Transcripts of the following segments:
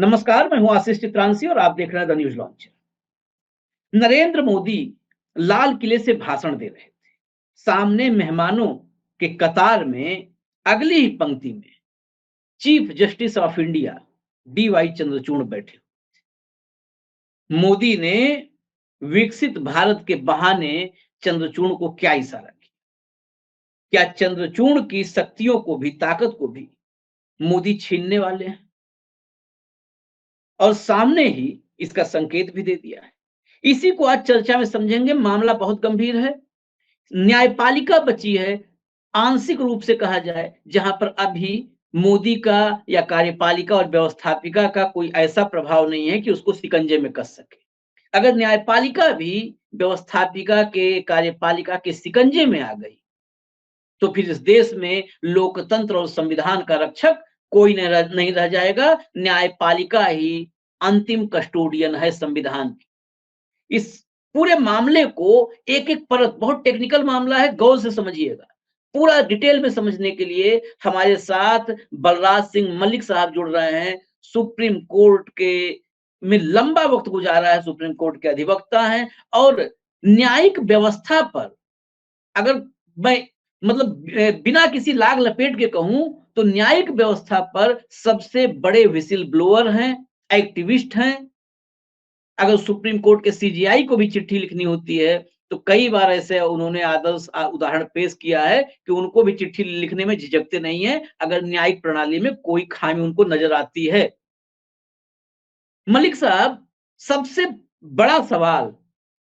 नमस्कार, मैं हूं आशीष चित्रांशी और आप देख रहे हैं the news launch. Narendra Modi लाल किले से भाषण दे रहे थे। सामने मेहमानों के कतार में अगली ही पंक्ति में chief justice of India D Y Chandrachud बैठे। मोदी ने विकसित भारत के बहाने चंद्रचूड़ को क्या इशारा किया? क्या चंद्रचूड़ की शक्तियों को भी, ताकत को भी मोदी छीनने वाले हैं? और सामने ही इसका संकेत भी दे दिया है। इसी को आज चर्चा में समझेंगे। मामला बहुत गंभीर है। न्यायपालिका बची है, आंशिक रूप से कहा जाए, जहां पर अभी मोदी का या कार्यपालिका और व्यवस्थापिका का कोई ऐसा प्रभाव नहीं है कि उसको शिकंजे में कस सके। अगर न्यायपालिका भी व्यवस्थापिका के, कार्यपालिका के शिकंजे में आ गई, तो फिर इस देश में लोकतंत्र और संविधान का रक्षक कोई नहीं रह जाएगा। न्यायपालिका ही अंतिम कस्टोडियन है संविधान की। इस पूरे मामले को एक एक परत, बहुत टेक्निकल मामला है, गौर से समझिएगा। पूरा डिटेल में समझने के लिए हमारे साथ बलराज सिंह मलिक साहब जुड़ रहे हैं। सुप्रीम कोर्ट के में लंबा वक्त गुजारा है, सुप्रीम कोर्ट के अधिवक्ता हैं और न्यायिक व्यवस्था पर अगर मैं बिना किसी लाग लपेट के कहूं तो न्यायिक व्यवस्था पर सबसे बड़े विसिल ब्लोअर हैं, एक्टिविस्ट हैं। अगर सुप्रीम कोर्ट के सीजीआई को भी चिट्ठी लिखनी होती है तो कई बार ऐसे उन्होंने आदर्श उदाहरण पेश किया है कि उनको भी चिट्ठी लिखने में झिझकते नहीं है अगर न्यायिक प्रणाली में कोई खामी उनको नजर आती है। मलिक साहब, सबसे बड़ा सवाल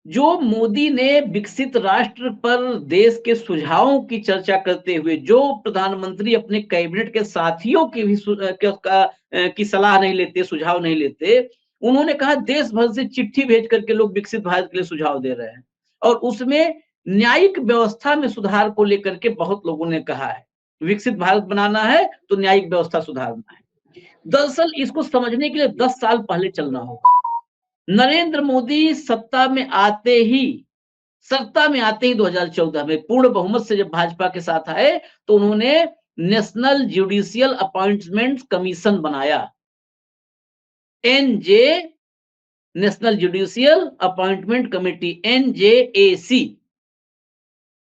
जो मोदी ने विकसित राष्ट्र पर देश के सुझावों की चर्चा करते हुए, जो प्रधानमंत्री अपने कैबिनेट के साथियों की भी की सलाह नहीं लेते, सुझाव नहीं लेते, उन्होंने कहा देश भर से चिट्ठी भेज करके लोग विकसित भारत के लिए सुझाव दे रहे हैं और उसमें न्यायिक व्यवस्था में सुधार को लेकर के बहुत लोगों ने कहा है विकसित भारत बनाना है तो न्यायिक व्यवस्था सुधारना है। दरअसल इसको समझने के लिए 10 साल पहले चलना होगा। नरेंद्र मोदी सत्ता में आते ही 2014 में पूर्ण बहुमत से जब भाजपा के साथ आए तो उन्होंने नेशनल जुडिशियल अपॉइंटमेंट कमीशन बनाया, NJ, national judicial appointment committee, NJAC।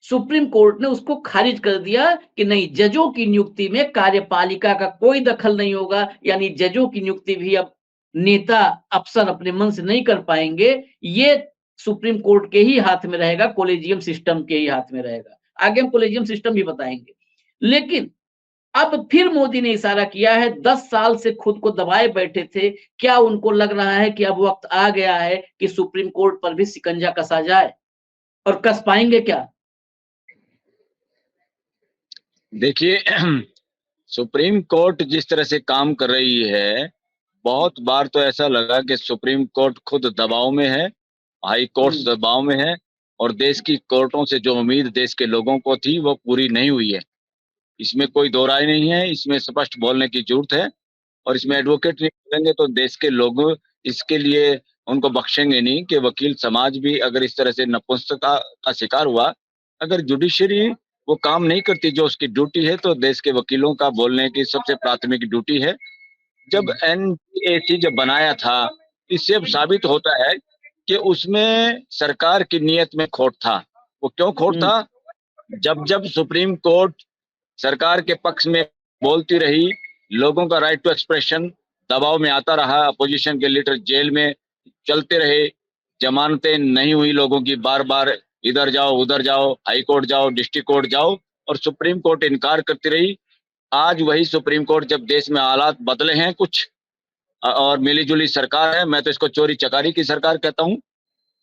Supreme court ने उसको खारिज कर दिया कि नहीं, जजों की नियुक्ति में कार्यपालिका का कोई दखल नहीं होगा, यानी जजों की नियुक्ति भी अब नेता अफसर अपने मन से नहीं कर पाएंगे। ये सुप्रीम कोर्ट के ही हाथ में रहेगा, कॉलेजियम सिस्टम के ही हाथ में रहेगा। आगे हम कॉलेजियम सिस्टम भी बताएंगे। लेकिन अब फिर मोदी ने इशारा किया है, 10 साल से खुद को दबाए बैठे थे, क्या उनको लग रहा है कि अब वक्त आ गया है कि सुप्रीम कोर्ट पर भी शिकंजा कसा जाए? और कस पाएंगे क्या? देखिए, सुप्रीम कोर्ट जिस तरह से काम कर रही है, बहुत बार तो ऐसा लगा कि सुप्रीम कोर्ट खुद दबाव में है, हाई कोर्ट दबाव में है और देश की कोर्टों से जो उम्मीद देश के लोगों को थी वो पूरी नहीं हुई है। इसमें कोई दो राय नहीं है, इसमें स्पष्ट बोलने की जरूरत है और इसमें एडवोकेट नहीं बोलेंगे तो देश के लोग इसके लिए उनको बख्शेंगे नहीं कि वकील समाज भी अगर इस तरह से नपुंसकता का शिकार हुआ, अगर जुडिशरी वो काम नहीं करती जो उसकी ड्यूटी है, तो देश के वकीलों का बोलने की सबसे प्राथमिक ड्यूटी है। जब NJAC जब बनाया था, इससे अब साबित होता है कि उसमें सरकार की नीयत में खोट था। वो क्यों खोट था? जब सुप्रीम कोर्ट सरकार के पक्ष में बोलती रही, लोगों का राइट टू एक्सप्रेशन दबाव में आता रहा, अपोजिशन के लीडर जेल में चलते रहे, जमानतें नहीं हुई लोगों की, बार बार इधर जाओ उधर जाओ, हाई कोर्ट जाओ, डिस्ट्रिक्ट कोर्ट जाओ, और सुप्रीम कोर्ट इनकार करती रही। आज वही सुप्रीम कोर्ट, जब देश में हालात बदले हैं कुछ और मिलीजुली सरकार है, मैं तो इसको चोरी चकारी की सरकार कहता हूं,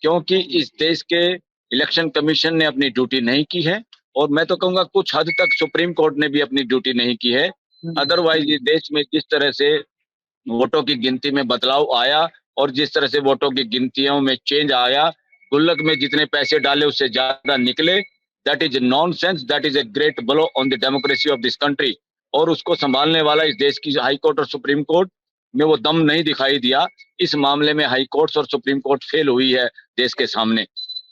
क्योंकि इस देश के इलेक्शन कमीशन ने अपनी ड्यूटी नहीं की है और मैं तो कहूंगा कुछ हद तक सुप्रीम कोर्ट ने भी अपनी ड्यूटी नहीं की है। अदरवाइज इस देश में जिस तरह से वोटों की गिनती में बदलाव आया और जिस तरह से वोटों की गिनतियों में चेंज आया, गुल्लक में जितने पैसे डाले उससे ज्यादा निकले, that is nonsense, that is a great blow on the democracy of this country. और उसको संभालने वाला इस देश की हाई कोर्ट और सुप्रीम कोर्ट में वो दम नहीं दिखाई दिया। इस मामले में हाई कोर्ट और सुप्रीम कोर्ट फेल हुई है देश के सामने।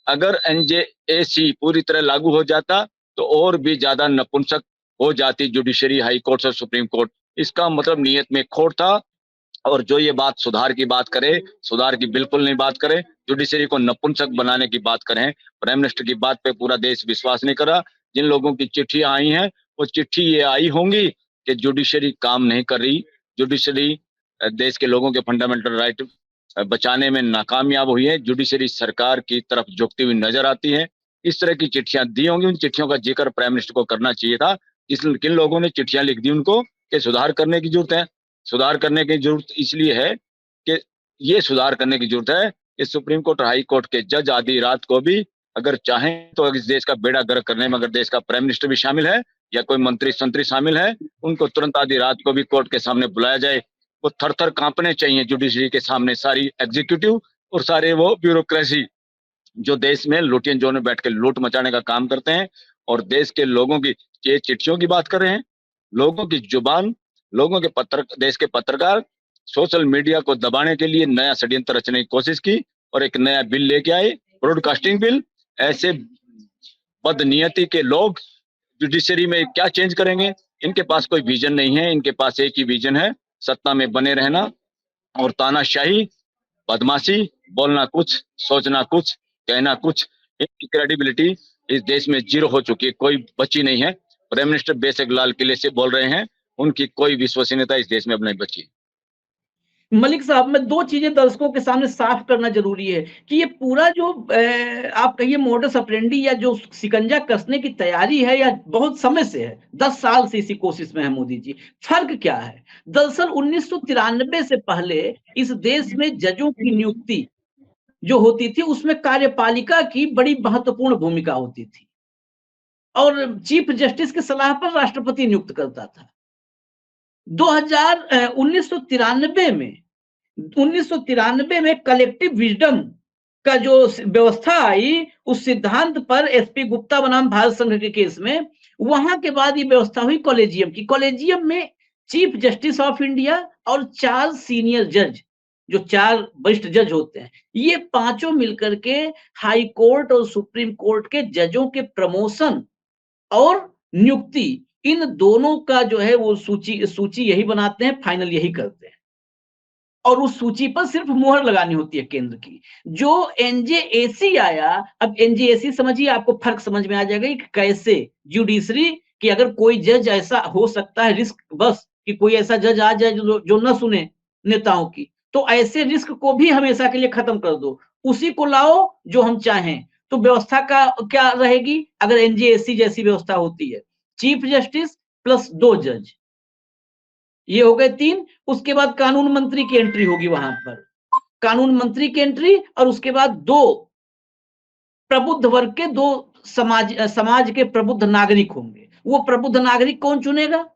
अगर NJAC पूरी तरह लागू हो जाता तो और भी ज्यादा नपुंसक हो जाती जुडिशरी, हाई कोर्ट और सुप्रीम कोर्ट। इसका मतलब नीयत में खोट था और जो ये बात सुधार की बात करे, सुधार की बिल्कुल नहीं बात करे, जुडिशरी को नपुंसक बनाने की बात करें। प्राइम मिनिस्टर की बात पे पूरा देश विश्वास नहीं कर रहा। जिन लोगों की चिट्ठियां आई हैं वो चिट्ठी ये आई होंगी कि जुडिशरी काम नहीं कर रही, जुडिशरी देश के लोगों के फंडामेंटल राइट बचाने में नाकामयाब हुई है, जुडिशरी सरकार की तरफ झुकती हुई नजर आती है। इस तरह की चिट्ठियां दी होंगी, उन चिट्ठियों का जिक्र प्राइम मिनिस्टर को करना चाहिए था। किन लोगों ने चिट्ठियां लिख दी उनको कि सुधार करने की जरूरत है। सुधार करने की जरूरत इसलिए है कि ये सुधार करने की जरूरत है कि सुप्रीम कोर्ट और हाई कोर्ट के जज आधी रात को भी अगर चाहें तो इस देश का बेड़ा गर्क करने में अगर देश का प्राइम मिनिस्टर भी शामिल है या कोई मंत्री संतरी शामिल है, उनको तुरंत आधी रात को भी कोर्ट के सामने बुलाया जाए। वो थर थर कांपने चाहिए जुडिशरी के सामने, सारी एग्जीक्यूटिव और सारे वो ब्यूरोक्रेसी जो देश में लुटियन जोन में बैठ के लूट मचाने का काम करते हैं। और देश के लोगों की ये चिट्ठियों की बात कर रहे हैं, लोगों की जुबान, लोगों के देश के पत्रकार सोशल मीडिया को दबाने के लिए नया षड्यंत्र रचने की कोशिश की और एक नया बिल लेके आए, ब्रॉडकास्टिंग बिल। ऐसे बदनीयती के लोग जुडिशरी में क्या चेंज करेंगे? इनके पास कोई विजन नहीं है, इनके पास एक ही विजन है, सत्ता में बने रहना और तानाशाही, बदमाशी, बोलना कुछ, सोचना कुछ, कहना कुछ। इनकी क्रेडिबिलिटी इस देश में जीरो हो चुकी है, कोई बची नहीं है। प्राइम मिनिस्टर बेशक लाल किले से बोल रहे हैं, उनकी कोई विश्वसनीयता इस देश में अब नहीं बची। मलिक साहब, मैं दो चीजें दर्शकों के सामने साफ करना जरूरी है कि ये पूरा जो आप कहिए मोडस ऑपरेंडी या जो शिकंजा कसने की तैयारी है या बहुत समय से है, 10 साल से इसी कोशिश में है मोदी जी। फर्क क्या है? दरअसल 1993 से पहले इस देश में जजों की नियुक्ति जो होती थी उसमें कार्यपालिका की बड़ी महत्वपूर्ण भूमिका होती थी और चीफ जस्टिस की सलाह पर राष्ट्रपति नियुक्त करता था। 1993 में कलेक्टिव विजडम का जो व्यवस्था आई, उस सिद्धांत पर एसपी गुप्ता बनाम भारत संघ के केस में, वहां के बाद ये व्यवस्था हुई कॉलेजियम की। कॉलेजियम में चीफ जस्टिस ऑफ इंडिया और 4 सीनियर जज, जो 4 वरिष्ठ जज होते हैं, ये पांचों मिलकर के हाई कोर्ट और सुप्रीम कोर्ट के जजों के प्रमोशन और नियुक्ति, इन दोनों का जो है वो सूची यही बनाते हैं, फाइनल यही करते हैं और उस सूची पर सिर्फ मुहर लगानी होती है केंद्र की। जो एनजेएसी आया, अब एनजेएसी समझिए, आपको फर्क समझ में आ जाएगा कि कैसे जुडिशरी कि अगर कोई जज ऐसा हो सकता है, रिस्क बस कि कोई ऐसा जज आ जाए जो न सुने नेताओं की, तो ऐसे रिस्क को भी हमेशा के लिए खत्म कर दो, उसी को लाओ जो हम चाहें। तो व्यवस्था का क्या रहेगी अगर एनजेएसी जैसी व्यवस्था होती है? चीफ जस्टिस प्लस 2 जज, ये हो गए 3। उसके बाद कानून मंत्री की एंट्री होगी वहां पर, कानून मंत्री की एंट्री, और उसके बाद 2 प्रबुद्ध वर्ग के, 2 समाज के प्रबुद्ध नागरिक होंगे। वो प्रबुद्ध नागरिक कौन चुनेगा?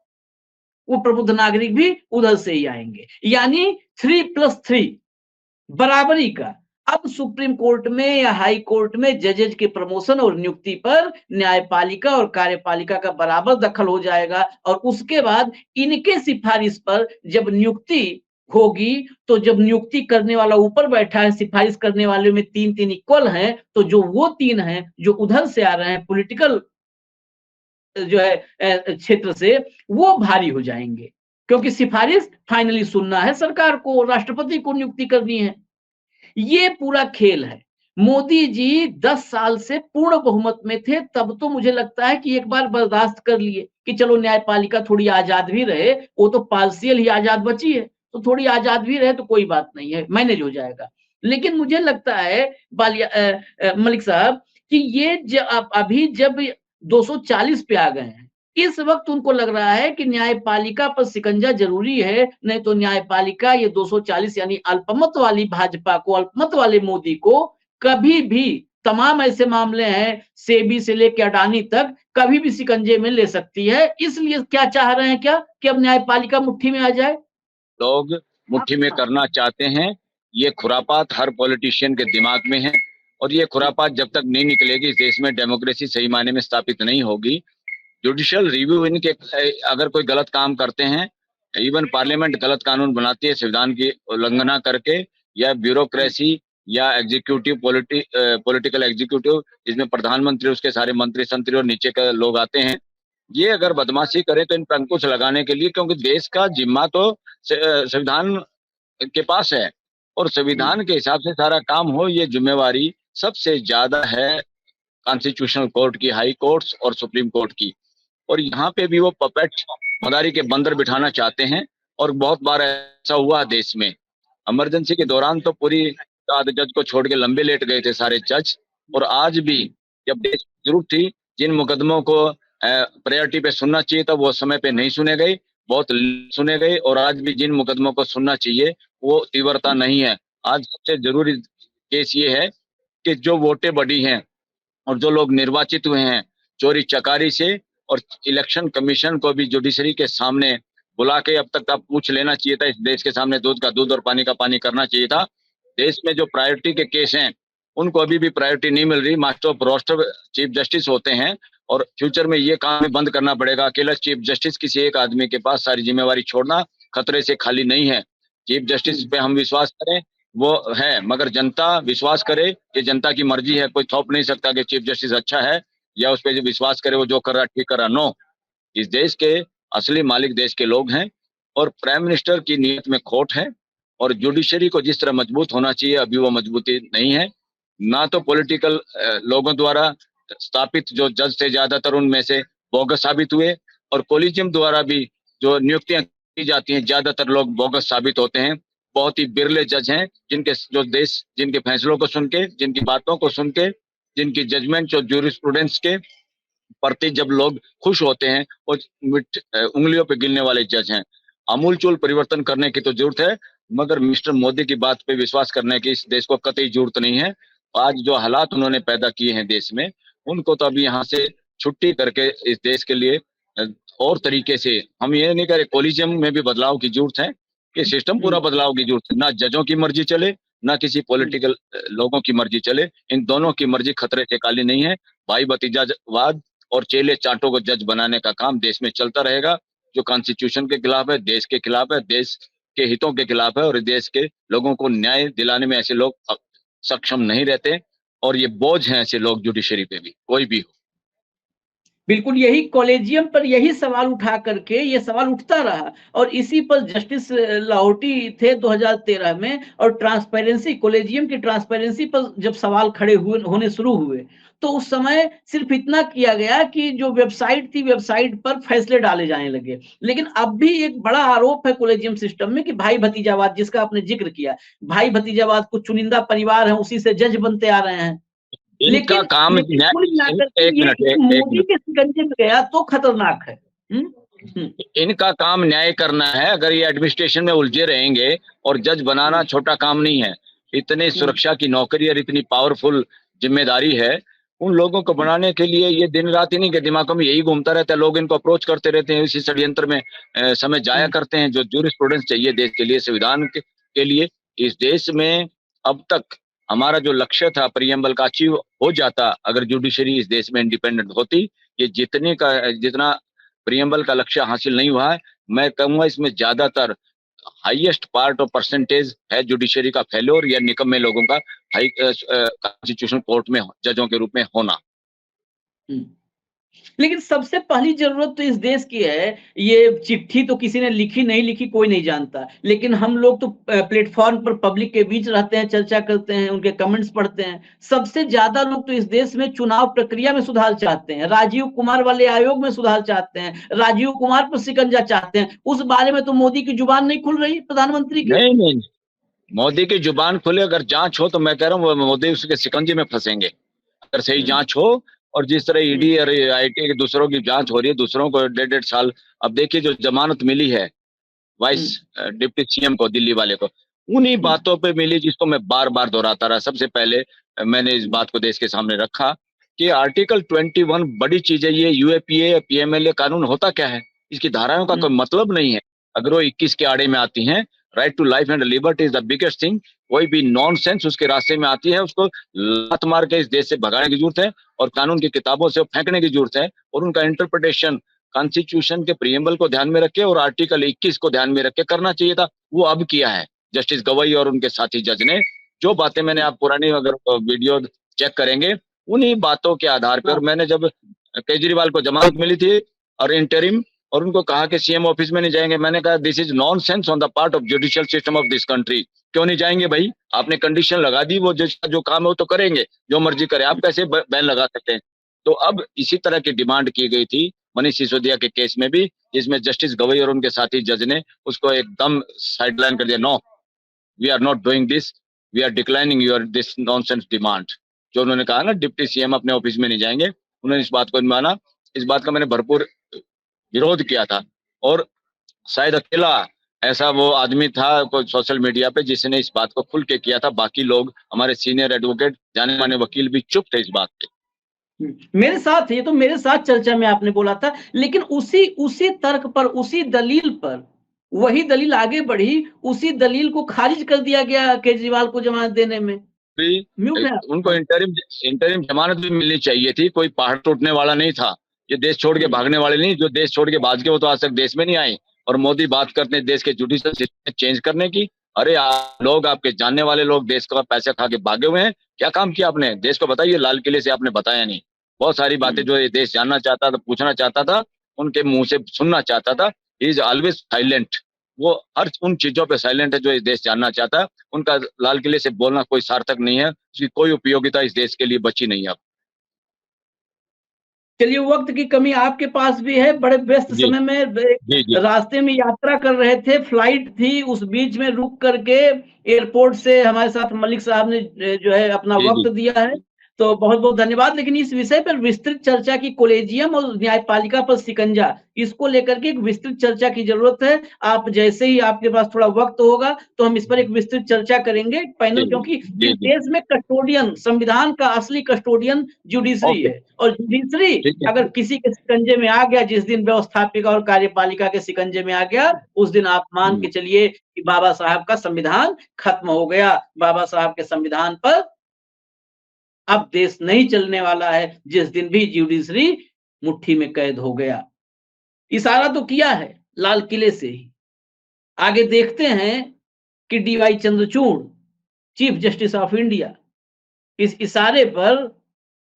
वो प्रबुद्ध नागरिक भी उधर से ही आएंगे, यानी 3+3 बराबरी का। अब सुप्रीम कोर्ट में या हाई कोर्ट में जजेज के प्रमोशन और नियुक्ति पर न्यायपालिका और कार्यपालिका का बराबर दखल हो जाएगा और उसके बाद इनके सिफारिश पर जब नियुक्ति होगी, तो जब नियुक्ति करने वाला ऊपर बैठा है, सिफारिश करने वाले में 3 इक्वल हैं, तो जो वो 3 हैं जो उधर से आ रहे हैं पॉलिटिकल जो है क्षेत्र से, वो भारी हो जाएंगे, क्योंकि सिफारिश फाइनली सुनना है सरकार को, राष्ट्रपति को नियुक्ति करनी है। ये पूरा खेल है। मोदी जी 10 साल से पूर्ण बहुमत में थे, तब तो मुझे लगता है कि एक बार बर्दाश्त कर लिए कि चलो न्यायपालिका थोड़ी आजाद भी रहे, वो तो पार्शियल ही आजाद बची है, तो थोड़ी आजाद भी रहे तो कोई बात नहीं है, मैनेज हो जाएगा। लेकिन मुझे लगता है मलिक साहब कि ये अभी जब 240 पे आ गए हैं, इस वक्त उनको लग रहा है कि न्यायपालिका पर शिकंजा जरूरी है, नहीं तो न्यायपालिका ये 240 यानी अल्पमत वाली भाजपा को, अल्पमत वाले मोदी को कभी भी, तमाम ऐसे मामले हैं सेबी से लेकर अडानी तक, कभी भी शिकंजे में ले सकती है। इसलिए क्या चाह रहे हैं, क्या कि अब न्यायपालिका मुट्ठी में आ जाए? लोग मुट्ठी में करना चाहते हैं। ये खुरापात हर पॉलिटिशियन के दिमाग में है और ये खुरापात जब तक नहीं निकलेगी, इस देश में डेमोक्रेसी सही मायने में स्थापित नहीं होगी। जुडिशियल रिव्यू इनके, अगर कोई गलत काम करते हैं, इवन पार्लियामेंट गलत कानून बनाती है संविधान की उल्लंघना करके, या ब्यूरोक्रेसी या एग्जीक्यूटिव पॉलिटिकल एग्जीक्यूटिव, जिसमें प्रधानमंत्री, उसके सारे मंत्री संतरी और नीचे के लोग आते हैं, ये अगर बदमाशी करें तो इन पर अंकुश लगाने के लिए, क्योंकि देश का जिम्मा तो संविधान के पास है और संविधान के हिसाब से सारा काम हो, ये जिम्मेवारी सबसे ज्यादा है कॉन्स्टिट्यूशनल कोर्ट की, हाई कोर्ट्स और सुप्रीम कोर्ट की। और यहाँ पे भी वो पपेट मदारी के बंदर बिठाना चाहते हैं और बहुत बार ऐसा हुआ देश में। इमरजेंसी के दौरान तो पूरी आधे जज को छोड़ के लंबे लेट गए थे सारे जज, और आज भी जब देश की जरूरत थी, जिन मुकदमों को प्रायोरिटी पे सुनना चाहिए था वो समय पे नहीं सुने गए, बहुत सुने गए, और आज भी जिन मुकदमों को सुनना चाहिए वो तीव्रता नहीं है। आज सबसे जरूरी केस ये है कि जो वोटें बढ़ी हैं और जो लोग निर्वाचित हुए हैं चोरी चकारी से, और इलेक्शन कमीशन को भी जुडिशरी के सामने बुला के अब तक का पूछ लेना चाहिए था, इस देश के सामने दूध का दूध और पानी का पानी करना चाहिए था। देश में जो प्रायोरिटी के केस हैं उनको अभी भी प्रायोरिटी नहीं मिल रही। Master of roster chief justice होते हैं, और फ्यूचर में ये काम भी बंद करना पड़ेगा। अकेला चीफ जस्टिस किसी एक आदमी के पास सारी जिम्मेवारी छोड़ना खतरे से खाली नहीं है। चीफ जस्टिस पे हम विश्वास करें वो है, मगर जनता विश्वास करे कि जनता की मर्जी है, कोई थोप नहीं सकता कि चीफ जस्टिस अच्छा है या उस पर जो विश्वास करे वो जो कर रहा ठीक कर रहा। नो, इस देश के असली मालिक देश के लोग हैं, और प्राइम मिनिस्टर की नीयत में खोट है, और जुडिशरी को जिस तरह मजबूत होना चाहिए अभी वो मजबूती नहीं है। ना तो पॉलिटिकल लोगों द्वारा स्थापित जो जज थे ज्यादातर उनमें से बोगस साबित हुए, और कोलिजियम द्वारा भी जो नियुक्तियां की जाती हैं ज्यादातर लोग बोगस साबित होते हैं। बहुत ही बिरले जज हैं जिनके जो देश जिनके फैसलों को सुन के, जिनकी बातों को सुन के, जिनकी जजमेंट और जूरिस्प्रूडेंस के प्रति जब लोग खुश होते हैं वो उंगलियों पे गिनने वाले जज हैं। आमूलचूल परिवर्तन करने की तो जरूरत है, मगर मिस्टर मोदी की बात पे विश्वास करने की इस देश को कतई जरूरत नहीं है। आज जो हालात उन्होंने पैदा किए हैं देश में, उनको तो अभी यहाँ से छुट्टी करके इस देश के लिए और तरीके से, हम ये नहीं कह रहे कोलिजियम में भी बदलाव की जरूरत है, कि सिस्टम पूरा बदलाव की जरूरत है। ना जजों की मर्जी चले, ना किसी पॉलिटिकल लोगों की मर्जी चले, इन दोनों की मर्जी खतरे से खाली नहीं है। भाई भतीजावाद और चेले चाटों को जज बनाने का काम देश में चलता रहेगा, जो कॉन्स्टिट्यूशन के खिलाफ है, देश के खिलाफ है, देश के हितों के खिलाफ है, और देश के लोगों को न्याय दिलाने में ऐसे लोग सक्षम नहीं रहते, और ये बोझ हैं ऐसे लोग जुडिशरी पे भी, कोई भी हो। बिल्कुल, यही कॉलेजियम पर यही सवाल उठा करके ये सवाल उठता रहा, और इसी पर जस्टिस लाहौटी थे 2013 में, और ट्रांसपेरेंसी, कॉलेजियम की ट्रांसपेरेंसी पर जब सवाल खड़े हुए होने शुरू हुए, तो उस समय सिर्फ इतना किया गया कि जो वेबसाइट थी, वेबसाइट पर फैसले डाले जाने लगे। लेकिन अब भी एक बड़ा आरोप है कॉलेजियम सिस्टम में कि भाई भतीजावाद, जिसका आपने जिक्र किया, भाई भतीजावाद, कुछ चुनिंदा परिवार है उसी से जज बनते आ रहे हैं। इनका काम कुल मिलाकर के ये मोदी के शिकंजे में गया तो खतरनाक है। इनका काम न्याय करना है। अगर ये एडमिनिस्ट्रेशन में उलझे रहेंगे, और जज बनाना छोटा काम नहीं है, इतने सुरक्षा की नौकरी और इतनी पावरफुल जिम्मेदारी है, उन लोगों को बनाने के लिए ये दिन रात ही नहीं के दिमागों में यही घूमता रहता है। लोग इनको अप्रोच करते रहते हैं, इसी षड्यंत्र में समय जाया करते हैं। जो जूरिस्प्रूडेंस चाहिए देश के लिए, संविधान के लिए, इस देश में अब तक हमारा जो लक्ष्य था प्रीएम्बल का अचीव हो जाता अगर जुडिशरी इस देश में इंडिपेंडेंट होती। ये जितना प्रीएम्बल का लक्ष्य हासिल नहीं हुआ है, मैं कहूंगा इसमें ज्यादातर हाईएस्ट पार्ट ऑफ परसेंटेज है जुडिशरी का फेल्योर या निकम्मे लोगों का हाई कॉन्स्टिट्यूशन कोर्ट में जजों के रूप में होना। लेकिन सबसे पहली जरूरत तो इस देश की है, ये चिट्ठी तो किसी ने लिखी नहीं लिखी कोई नहीं जानता, लेकिन हम लोग तो प्लेटफॉर्म पर पब्लिक के बीच रहते हैं, चर्चा करते हैं, उनके कमेंट्स पढ़ते हैं। सबसे ज्यादा लोग तो इस देश में चुनाव प्रक्रिया में सुधार चाहते हैं, राजीव कुमार वाले आयोग में सुधार चाहते हैं, राजीव कुमार पर शिकंजा चाहते हैं। उस बारे में तो मोदी की जुबान नहीं खुल रही, प्रधानमंत्री की। नहीं, मोदी की जुबान खुले, अगर जांच हो तो मैं कह रहा हूँ मोदी उसके शिकंजे में फंसेंगे। अगर सही जांच हो, और जिस तरह ईडी और आईटी के दूसरों की जांच हो रही है, दूसरों को 1.5 साल, अब देखिए जो जमानत मिली है वाइस डिप्टी सीएम को, दिल्ली वाले को, उन्हीं बातों पे मिली जिसको मैं बार बार दोहराता रहा। सबसे पहले मैंने इस बात को देश के सामने रखा कि आर्टिकल 21 बड़ी चीज है। ये यूएपीए पीएमएलए कानून होता क्या है, इसकी धाराओं का कोई मतलब नहीं है। अगर वो 21 के आड़े में आती हैं, right to life and liberty is the biggest thing, कोई भी नॉनसेंस उसके रास्ते में आती है, उसको लात मार के इस देश से भगाने की जरूरत है, और कानून की किताबों से फेंकने की जरूरत है, और उनका इंटरप्रिटेशन कॉन्स्टिट्यूशन के प्रीएम्बल को ध्यान में रखे और आर्टिकल 21 को ध्यान में रख के करना चाहिए था। वो अब किया है जस्टिस गवई और उनके साथी जज ने। जो बातें मैंने, आप पुरानी अगर वीडियो चेक करेंगे, उन्हीं बातों के आधार पर, मैंने जब केजरीवाल को जमानत मिली थी और इंटरिम और उनको कहा कि सीएम ऑफिस में नहीं जाएंगे। मैंने कहा this is nonsense on the part of judicial system of this country. क्यों नहीं जाएंगे भाई? आपने कंडीशन लगा दी, वो जो काम है वो तो करेंगे, जो मर्जी करे, आप कैसे बैन लगा सकते हैं? तो अब इसी तरह की डिमांड की गई थी मनीष सिसोदिया के केस में भी, जिसमें जस्टिस गवई और उनके साथी जज ने उसको एकदम साइडलाइन कर दिया। No, we are not doing this, we are declining your this nonsense demand. जो उन्होंने कहा ना डिप्टी सीएम अपने ऑफिस में नहीं जाएंगे, उन्होंने इस बात को नहीं माना। इस बात का मैंने भरपूर विरोध किया था, और शायद अकेला ऐसा वो आदमी था कोई सोशल मीडिया पे जिसने इस बात को खुल के किया था। बाकी लोग, हमारे सीनियर एडवोकेट, जाने माने वकील भी चुप थे इस बात पे। मेरे साथ, ये तो मेरे साथ चर्चा में आपने बोला था, लेकिन उसी उसी तर्क पर, उसी दलील पर, वही दलील आगे बढ़ी, उसी दलील को खारिज कर दिया गया केजरीवाल को जमानत देने में। म्यूट है उनको इंटरिम जमानत भी मिलनी चाहिए थी। कोई पहाड़ टूटने वाला नहीं था, ये देश छोड़ के भागने वाले नहीं। जो देश छोड़ के भाग के वो तो आज तक देश में नहीं आए। और मोदी बात करते हैं देश के जुडिशियल सिस्टम चेंज करने की। अरे लोग, आपके जानने वाले लोग देश का पैसा खा के भागे हुए हैं। क्या काम किया आपने देश को? बताइए। लाल किले से आपने बताया नहीं। बहुत सारी बातें जो ये देश जानना चाहता था, पूछना चाहता था, उनके मुंह से सुनना चाहता था। He is always silent. वो हर उन चीजों पे साइलेंट है जो इस देश जानना चाहता है। उनका लाल किले से बोलना कोई सार्थक नहीं है, उसकी कोई उपयोगिता इस देश के लिए बची नहीं है अब। चलिए, वक्त की कमी आपके पास भी है, बड़े व्यस्त जी समय में जी जी रास्ते में यात्रा कर रहे थे, फ्लाइट थी, उस बीच में रुक करके एयरपोर्ट से हमारे साथ मलिक साहब ने जो है अपना जी जी वक्त दिया है, तो बहुत बहुत धन्यवाद। लेकिन इस विषय पर विस्तृत चर्चा की, कोलेजियम और न्यायपालिका पर शिकंजा, इसको लेकर के एक विस्तृत चर्चा की जरूरत है। आप जैसे ही आपके पास थोड़ा वक्त होगा तो हम इस पर एक विस्तृत चर्चा करेंगे पैनल, क्योंकि जी इस जी देश में कस्टोडियन, संविधान का असली कस्टोडियन जुडिशरी ओके, है, और जुडिशरी ठीक है। अगर किसी के शिकंजे में आ गया, जिस दिन व्यवस्थापिका और कार्यपालिका के शिकंजे में आ गया, उस दिन आप मान के चलिए कि बाबा साहब का संविधान खत्म हो गया। बाबा साहब के संविधान पर अब देश नहीं चलने वाला है, जिस दिन भी जुडिशरी मुट्ठी में कैद हो गया। इशारा तो किया है लाल किले से ही। आगे देखते हैं कि D Y Chandrachud, chief justice of India, इस इशारे पर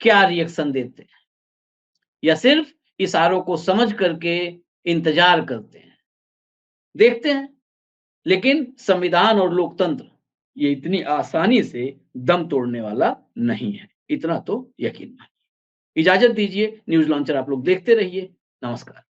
क्या रिएक्शन देते हैं, या सिर्फ इशारों को समझ करके इंतजार करते हैं। देखते हैं। लेकिन संविधान और लोकतंत्र ये इतनी आसानी से दम तोड़ने वाला नहीं है, इतना तो यकीन मानिए। इजाजत दीजिए, न्यूज लॉन्चर आप लोग देखते रहिए। नमस्कार।